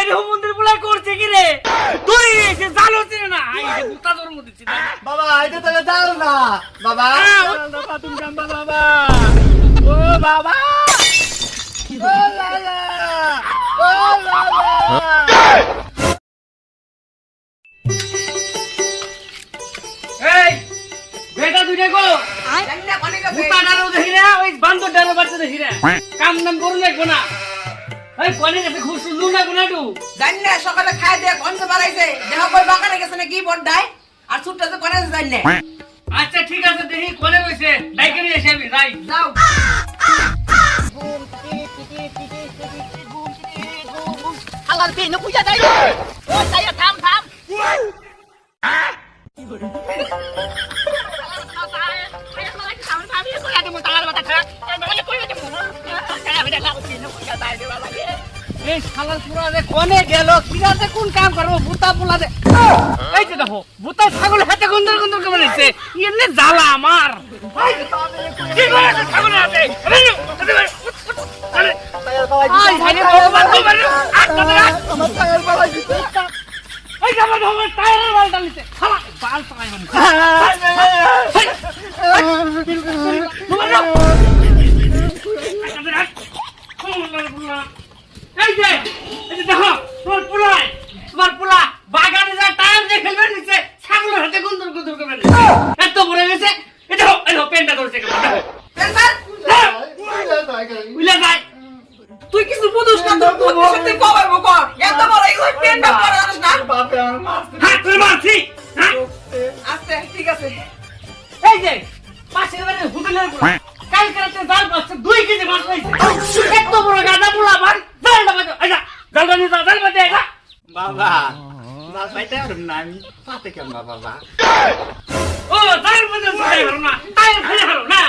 রে মন্দির বলে করছে কি রে তুই এসে জানো চিনে না আই রে বুতা তোর মধ্যে চিনে বাবা আইতে তাহলে যাও না বাবা বাবা তুমি জানবা বাবা ও বাবা ও লালা ও লালা এই বেটা দুইটা গো বুতা ডারো দেখি না ওই বান্দর ডারো বাচ্চা দেখি না কাম নাম করুন দেখবো না এই কোনে কাছে খুব সুন্দর না গুনাটু জানি না সকালে খাই দিয়ে গন্ধ বাড়াইছে দেহ কই বাগানে গেছে না কি বড়াই আর ছুটটা তো কোনে জানি না আচ্ছা ঠিক আছে দেখি কোনে রইছে ডাইকে নিয়ে এসে আমি যাই যাও হালাল পেন কুইয়া যাই ও সাইয়া থাম থাম এই শালার পুরা রে কোনে গেল কিরাতে কোন কাম করব বুতা পোলা দে এই যে দেখো বুতা ছাগল হাতে গন্ধর গন্ধর করে নিছে এনে জ্বালা আমার কি করে ছাগল হাতে আই হাইরে ভগবান তোমার আটটা দে আমার টায়ার বালাই দিতে এই আমার ভগবান টায়ারের বাল ডালিছে শালা বাল পায় মানে এই যে দেখো তোমার পোলা বাগানে যা টায়ার দিয়ে খেলবে নিচে ছাগলের হাতে গুন্দর গুন্দর করবে এত বড় গেছে এটা পেনটা ধরছে দেখো পেন্টার উইলা যায় তুই কিছু বুঝছ না তো তুই কবে বকর এত বড় এই পেন্টা পড়াস না বাপে আমার মাছ হ্যাঁ তুই মারছি হ্যাঁ আচ্ছা ঠিক আছে এই যে পাশের বাড়ির হোটেলের পোলা কালকে রাতে জাল পাচ্ছে 2 কেজি মাছ পাইছে এত বড় গাদা পোলা ভাই জালটা বাজো আচ্ছা জালটা নিয়ে যাও জাল বাজে আচ্ছা বাবা মাছ পাইতে পারব না আমি পাতে কেন বাবা ও জাল বাজে যাই হারো না টায়ার ফেলে হারো না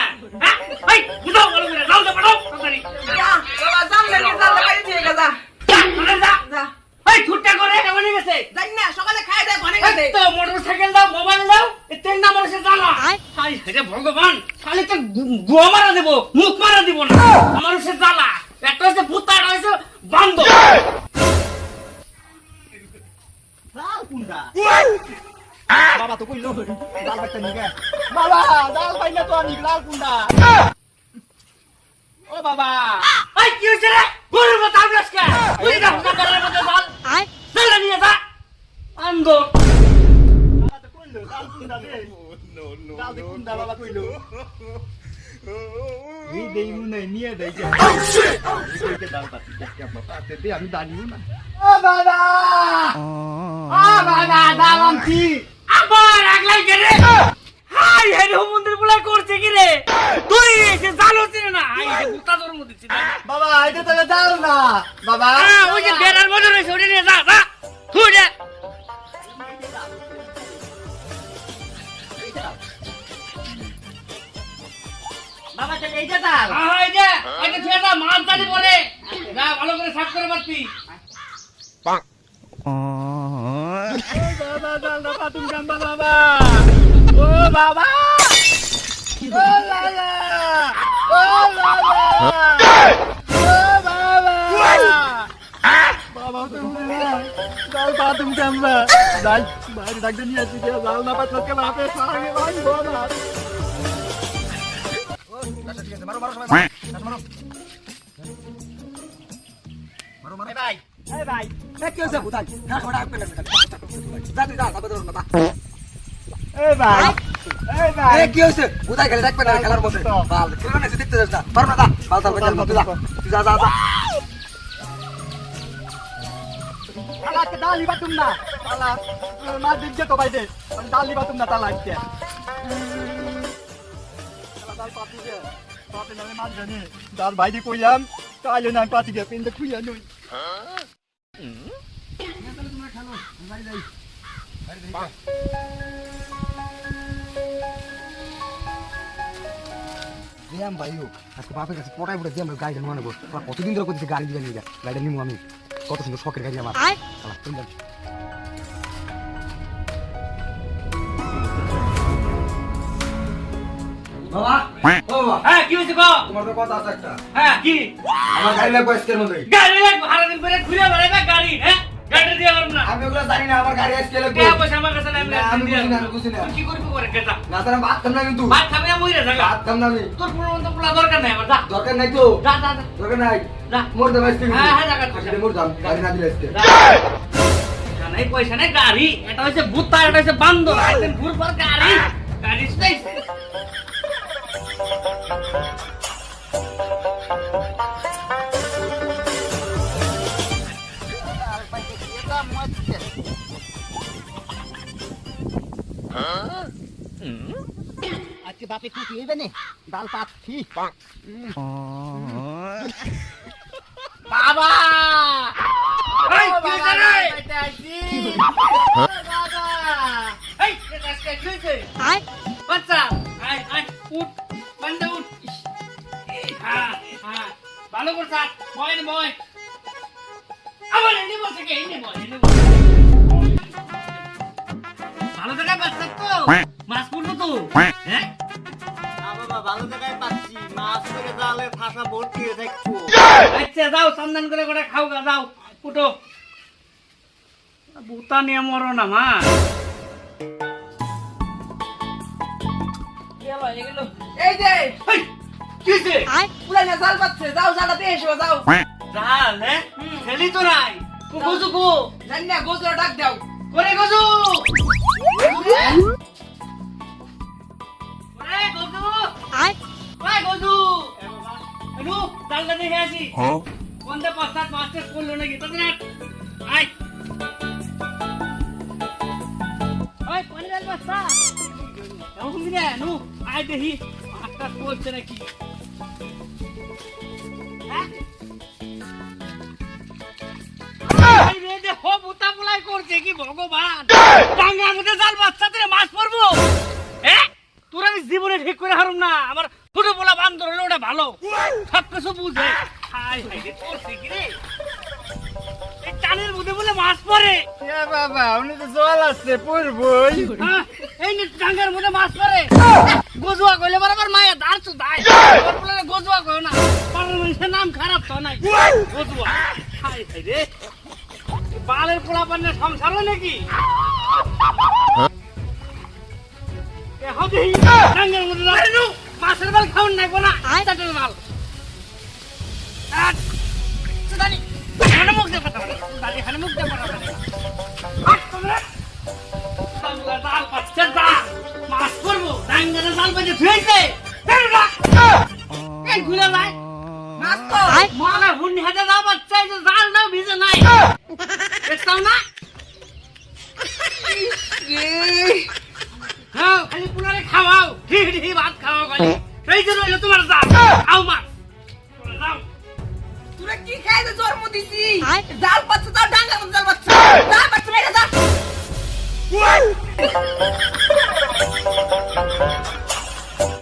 হ্যাঁ এই বুঝাও বলো না জালটা পাঠাও তাড়াতাড়ি যা বাবা জানলে কি জানলে কাই দিয়ে গেছা যা এই ছুটটা করে কেমন গেছে জানি না সকালে খাই দিয়ে ঘরে গেছে তো মোটরসাইকেল দাও মোবাইল দাও এই তিন নাম্বার সে জানা হাই রে ভগবান খালি তো গোয়া মারা দেব মুখ মারা দিব না আমার সে জ্বালা একটা হচ্ছে ভূত আর হচ্ছে বান্দর লাল কুন্ডা বাবা তো কইলো লাল বাইটা নিগে বাবা লাল বাইনা তো আমি লাল কুন্ডা ও বাবা এই কি হইছে রে গরুর মতো আবলাসকা তুই না হুকারের মতো জাল জাল নিয়ে যা বান্দর বাবা তো কইলো লাল কুন্ডা দে লাল কুন্ডা বাবা কইলো এই দেই মুনে নিয়ে দেই যে কইতে দাও পাতি দেখে পাতে দে আমি দাঁড়িও না ও বাবা দাঁড়াম কি আবার আগলাই গেলে হাই রে মন্দির বলে করছে কি রে তুই এসে জানো চিনে না আই রে বুতা তোর মধ্যে চিনে বাবা আইতে তাহলে যাও না বাবা ওই যে বেড়ার মধ্যে রয়েছে ওটা নিয়ে যা যা তুই যা বাবা চলে এইটা দাও এই যে এটা ছেলেটা মাছ জানি বলে যা ভালো করে সাফ করে মারবি বাবা জালটা পাতুম কাম্বা বাবা ও বাবা ও লালা ও লালা ও বাবা বাবা তুমি জাল পাতুম কাম্বা জাল বাইরে ডাক নিয়ে আসি যে জাল না পাতলা কে বাপে সাগে ভাই বাবা ঠিক আছে মারো মারো সবাই মারো মারো ভাই এই ভাই কি হইছে বুতাই না সবাই ডাক পেলে যা তুই যা তবে তোর মাথা এই ভাই এই ভাই এ কি হইছে বুদাই খেলে দেখবে না খেলার বসে বাল খেলবে না দেখতে যাস না পারো না দা বাল তাল বাজার মত যা তুই যা যা যা তালাকে ডালি বাতুম না তালা মা দিকে তো ভাই দে ডালি বাতুম না তালাকে তালা ডাল পাতি দে পাতি না মা জানি ডাল ভাই দি কইলাম তাইলে না পাতি দে পিন দে খুইয়া নই জিয়াম ভাইও আজকে বাপের কাছে পটাই পড়ে জিয়াম গাড়িটা নিয়ে নেবো কতদিন ধরে করতেছি গাড়ি দিবেন নিয়ে গাড়িটা নিবো আমি কত সুন্দর শখের গাড়ি আমার বাবা ও বাবা হ্যাঁ কি হইছে গো তোমার তো কথা আছে একটা হ্যাঁ কি আমার গাড়ি লাগবে আজকের মধ্যে গাড়ি ভাড়া দিন করে ঘুরে বেড়াবে গাড়ি হ্যাঁ আমি ওগুলো জানি না, আমার গাড়ি আজকে লাগবে। টাকা পয়সা আমার কাছে নাই, না, আমি বুঝি না, আমি বুঝি না। তুই কি করবি করে কেটা? না তার ভাত খাম না কিন্তু। ভাত খাবি না মইরা থাকা। ভাত খাম না আমি। তোর পুরো মতো পোলা দরকার নাই আমার, যা দরকার নাই তো। যা যা যা, দরকার নাই। যা। মোর দাম আজকে। হ্যাঁ, হ্যাঁ, টাকা পয়সা। মোর দাম গাড়ি না দিলে আজকে। যা। নাই পয়সা নাই, গাড়ি এটা হচ্ছে ভূতা, এটা হচ্ছে বান্দর, একদিন ঘুরবার গাড়ি গাড়ি চাইছে। আজকে বাপে কি হইবে নে ডাল পাচ্ছি বাবা এই, কি হইছে রে? বাড়িতে আইছি। বাবা এই, এটা আজকে কি হইছে? আয় বাচ্চা, আয়, আয়, উঠ, বান্দা উঠ। হ্যাঁ, হ্যাঁ, ভালো করে থাক, বয় নে, বয়। আবার এনে বসে কে, এনে বয়, এনে বয়। ভালো জায়গায় বাচ্চা তো, মাছ পড়বো তো, হ্যাঁ? বাবা ভালো জায়গায় পাচ্ছি মাছ করে জালে ফাঁসা ভর্তি হয়ে থাকছো আচ্ছা, যাও, সন্ধান করে করে খাও গা, যাও, উঠো। ভূতা নিয়ে মরো না, মা। গেলো, এগুলো। এই যে হেই, কি হইছে? পুরানা জাল পাচ্ছে, যাও জালাতে এসো যাও। জাল, হ্যাঁ? ছেলি তো নাই। গজু গো। জানি না গোজরা ডাক দাও। করে গজু। ওরে গজু। ওই গজু। এনু, জালটা দেখে আসি। কোনটা পাঁচটা মাস্টার করলো নাকি? তাদের আয়। ওই, কোন জাল পাঁচটা? এরকম দিনে, নু, আয় দেখি। মাস্টার করছে নাকি? হ্যাঁ? এই রে, দেখো, ভূতা পোলাই করছে কি ভগবান! টাঙ্গার মধ্যে জাল বাচ্চাদের মাছ পড়বো? হ্যাঁ? তোর আমি জীবনে ঠিক করে হারুম না। আমার ছোট পোলা বান্দর হলে ওটা ভালো, সব কিছু বুঝে। হায় হায় রে, করছে কি রে? এই টানের মধ্যে বলে মাছ পড়ে। বাবা উনি তো জল আছে পড়বই। হ্যাঁ? এই নে, টাঙ্গার মধ্যে মাছ পড়ে। গজুয়া কইলে বরাবর মায়া দাঁড়ছু দায়। তোর পোলারে গজুয়া কয় না, পাড়ার মানুষের নাম খারাপ তো নাই। গজুয়া, হায় হায় রে, বালের পোলা পান্নে সংসার হয় নাকি? হবে টাঙ্গার মধ্যে দাঁড়াই নু, মাছের বাল খাওয়ান নাই বলা, চাটের বাল। দাঁড়ি, এখানে মুখ দিয়ে কথা বলে, দাঁড়ি, এখানে মুখ দিয়ে কথা বলে। জাল পাচ্ছে, জাল, মাছ পড়বো, টাঙ্গারে জাল পাচ্ছে, ধুয়েছে, এই ঘুরে যায়। মাছ তো মালা হুন্ডি হাতে জাল পাচ্ছে, এই যে জালটাও ভিজে নাই, দেখতাম না? হ্যাঁ, খালি পুনারে খাওয়াও, ঢি ভাত খাওয়াও খালি, সেই জন্য হইলো তোমার জাল, খাও মাছ, যাও। তোরা কি খাইতে জন্ম দিছি? জাল পাচ্ছে